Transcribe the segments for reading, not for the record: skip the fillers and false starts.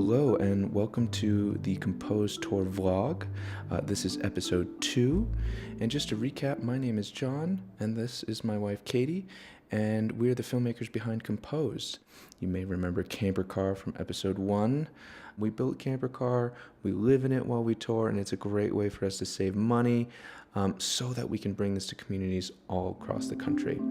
Hello and welcome to the Composed Tour vlog. This is episode 2. And just to recap, my name is John and this is my wife Katie, and we're the filmmakers behind Composed. You may remember Camper Car from episode 1. We built Camper Car, we live in it while we tour, and it's a great way for us to save money so that we can bring this to communities all across the country.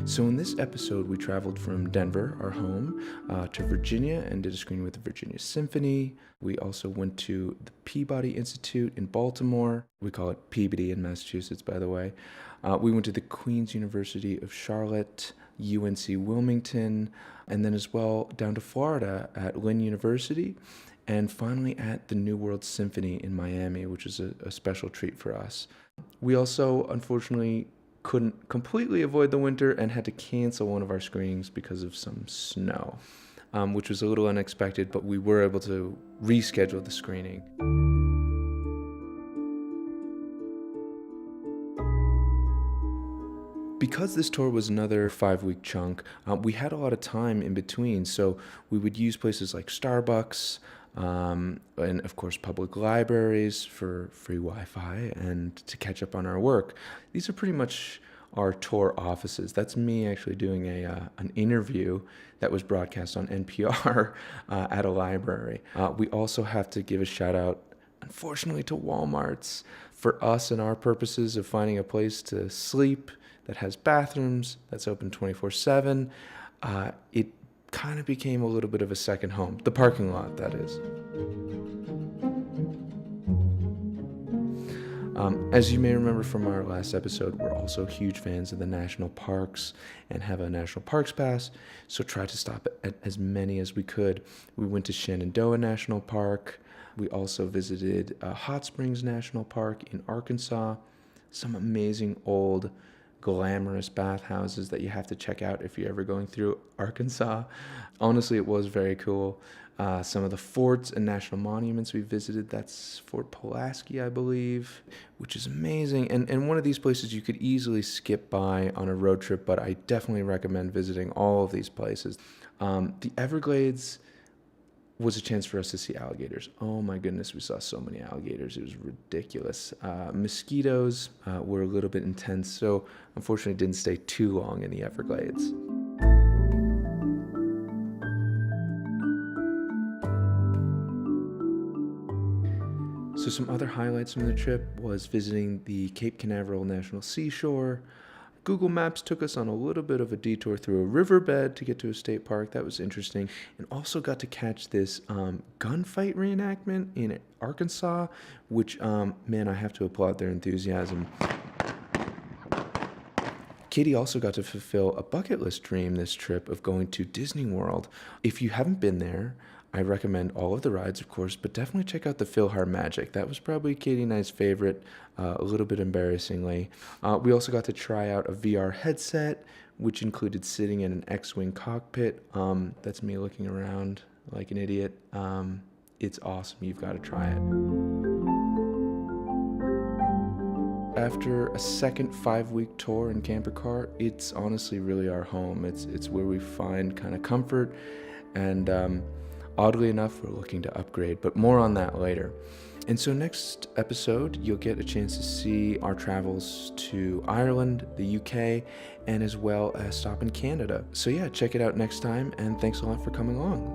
So in this episode, we traveled from Denver, our home, to Virginia and did a screening with the Virginia Symphony. We also went to the Peabody Institute in Baltimore. We call it Peabody in Massachusetts, by the way. We went to the Queen's University of Charlotte, UNC Wilmington, and then as well down to Florida at Lynn University, and finally at the New World Symphony in Miami, which is a special treat for us. We also, unfortunately, couldn't completely avoid the winter and had to cancel one of our screenings because of some snow, which was a little unexpected, but we were able to reschedule the screening. Because this tour was another 5-week chunk, we had a lot of time in between, so we would use places like Starbucks, and of course public libraries for free Wi-Fi and to catch up on our work. These are pretty much our tour offices. That's me actually doing an interview that was broadcast on NPR at a library. We also have to give a shout out, unfortunately, to Walmart's. For us and our purposes of finding a place to sleep that has bathrooms, that's open 24/7, it kind of became a little bit of a second home. The parking lot, that is. As you may remember from our last episode, we're also huge fans of the national parks and have a national parks pass, so tried to stop at as many as we could. We went to Shenandoah National Park. We also visited Hot Springs National Park in Arkansas. Some amazing old glamorous bathhouses that you have to check out if you're ever going through Arkansas. Honestly, it was very cool. Some of the forts and national monuments we visited, that's Fort Pulaski, I believe, which is amazing. And one of these places you could easily skip by on a road trip, but I definitely recommend visiting all of these places. The Everglades was a chance for us to see alligators. Oh my goodness, we saw so many alligators. It was ridiculous. Mosquitoes were a little bit intense, so unfortunately didn't stay too long in the Everglades. So some other highlights from the trip was visiting the Cape Canaveral National Seashore. Google Maps took us on a little bit of a detour through a riverbed to get to a state park. That was interesting. And also got to catch this gunfight reenactment in Arkansas, which, man, I have to applaud their enthusiasm. Katie also got to fulfill a bucket list dream this trip of going to Disney World. If you haven't been there, I recommend all of the rides, of course, but definitely check out the PhilharMagic. That was probably Katie and I's favorite, a little bit embarrassingly. We also got to try out a VR headset, which included sitting in an X-Wing cockpit. That's me looking around like an idiot. It's awesome. You've got to try it. After a second 5-week tour in Camper Car, it's honestly really our home. It's where we find kind of comfort, and oddly enough, we're looking to upgrade, but more on that later. And so next episode, you'll get a chance to see our travels to Ireland, the UK, and as well as stop in Canada. So yeah, check it out next time, and thanks a lot for coming along.